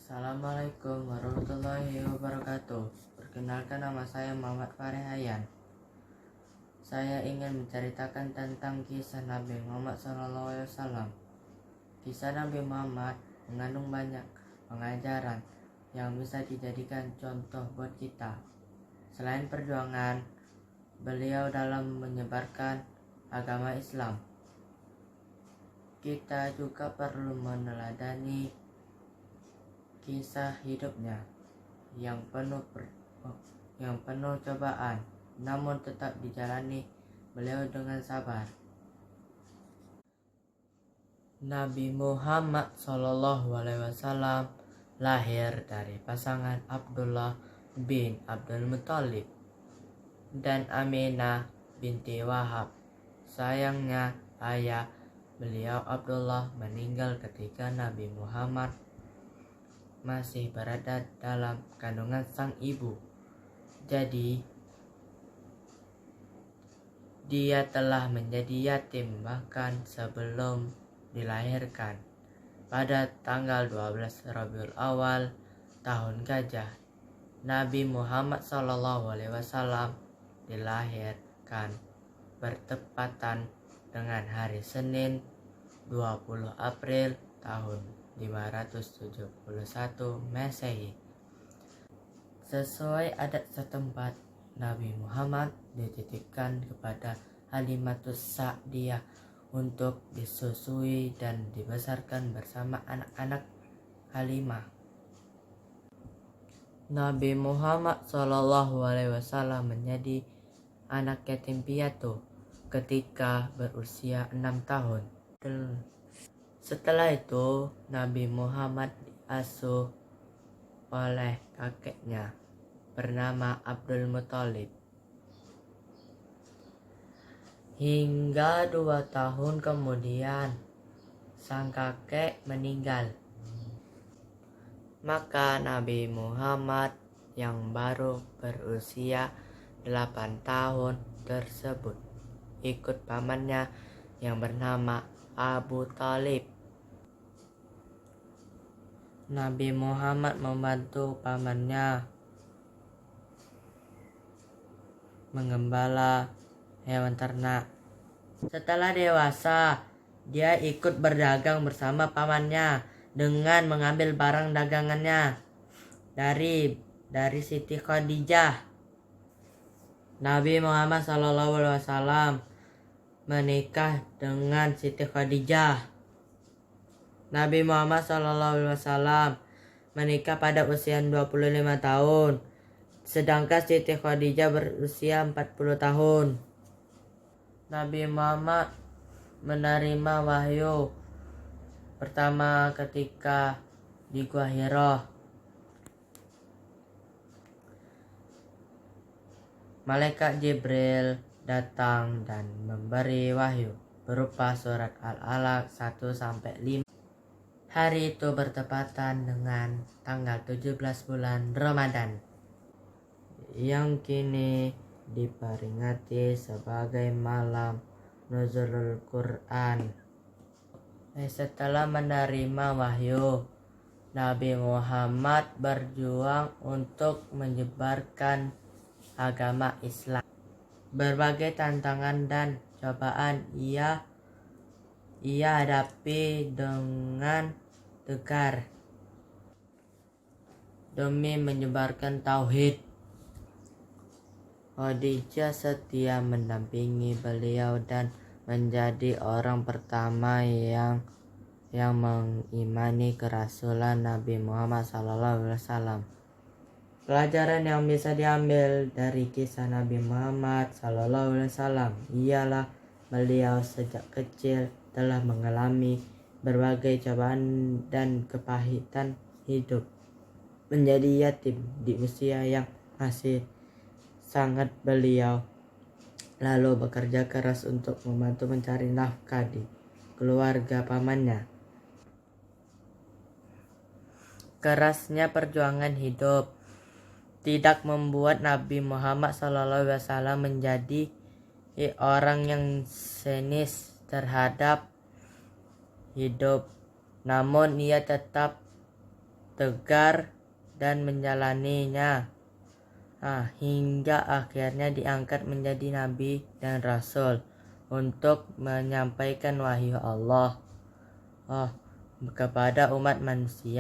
Assalamualaikum warahmatullahi wabarakatuh. Perkenalkan, nama saya Muhammad Farehayan. Saya ingin menceritakan tentang kisah Nabi Muhammad SAW. Kisah Nabi Muhammad mengandung banyak pengajaran yang bisa dijadikan contoh buat kita. Selain perjuangan beliau dalam menyebarkan agama Islam, kita juga perlu meneladani kisah hidupnya yang penuh cobaan, namun tetap dijalani beliau dengan sabar. Nabi Muhammad SAW lahir dari pasangan Abdullah bin Abdul Muthalib dan Aminah binti Wahab. Sayangnya, ayah beliau Abdullah meninggal ketika Nabi Muhammad masih berada dalam kandungan sang ibu. Jadi, dia telah menjadi yatim bahkan sebelum dilahirkan. Pada tanggal 12 Rabiul Awal tahun Gajah, Nabi Muhammad SAW dilahirkan bertepatan dengan hari Senin 20 April tahun 571 Masehi. Sesuai adat setempat, Nabi Muhammad dititipkan kepada Halimatus Sa'diyah untuk disusui dan dibesarkan bersama anak-anak Halimah. Nabi Muhammad SAW menjadi anak yatim piatu ketika berusia 6 tahun. Setelah itu, Nabi Muhammad diasuh oleh kakeknya bernama Abdul Muthalib. Hingga 2 tahun kemudian, sang kakek meninggal. Maka Nabi Muhammad yang baru berusia 8 tahun tersebut ikut pamannya yang bernama Abu Thalib. Nabi Muhammad membantu pamannya menggembala hewan ternak. Setelah dewasa, dia ikut berdagang bersama pamannya dengan mengambil barang dagangannya dari Siti Khadijah. Nabi Muhammad SAW menikah dengan Siti Khadijah. Nabi Muhammad SAW menikah pada usia 25 tahun, sedangkan Siti Khadijah berusia 40 tahun. Nabi Muhammad menerima wahyu pertama ketika di Gua Hira. Malaikat Jibril datang dan memberi wahyu berupa surat Al-Alaq 1-5. Hari itu bertepatan dengan tanggal 17 bulan Ramadan, yang kini diperingati sebagai malam nuzulul Quran. Setelah menerima wahyu, Nabi Muhammad berjuang untuk menyebarkan agama Islam. Berbagai tantangan dan cobaan ia hadapi dengan tegar demi menyebarkan tauhid. Khadijah setia mendampingi beliau dan menjadi orang pertama yang mengimani kerasulan Nabi Muhammad SAW. Pelajaran yang bisa diambil dari kisah Nabi Muhammad SAW ialah beliau sejak kecil telah mengalami berbagai cobaan dan kepahitan hidup. Menjadi yatim di usia yang masih sangat beliau lalu bekerja keras untuk membantu mencari nafkah di keluarga pamannya. Kerasnya perjuangan hidup tidak membuat Nabi Muhammad SAW menjadi orang yang sinis terhadap hidup, namun ia tetap tegar dan menjalaninya. Hingga akhirnya diangkat menjadi nabi dan rasul untuk menyampaikan wahyu Allah kepada umat manusia.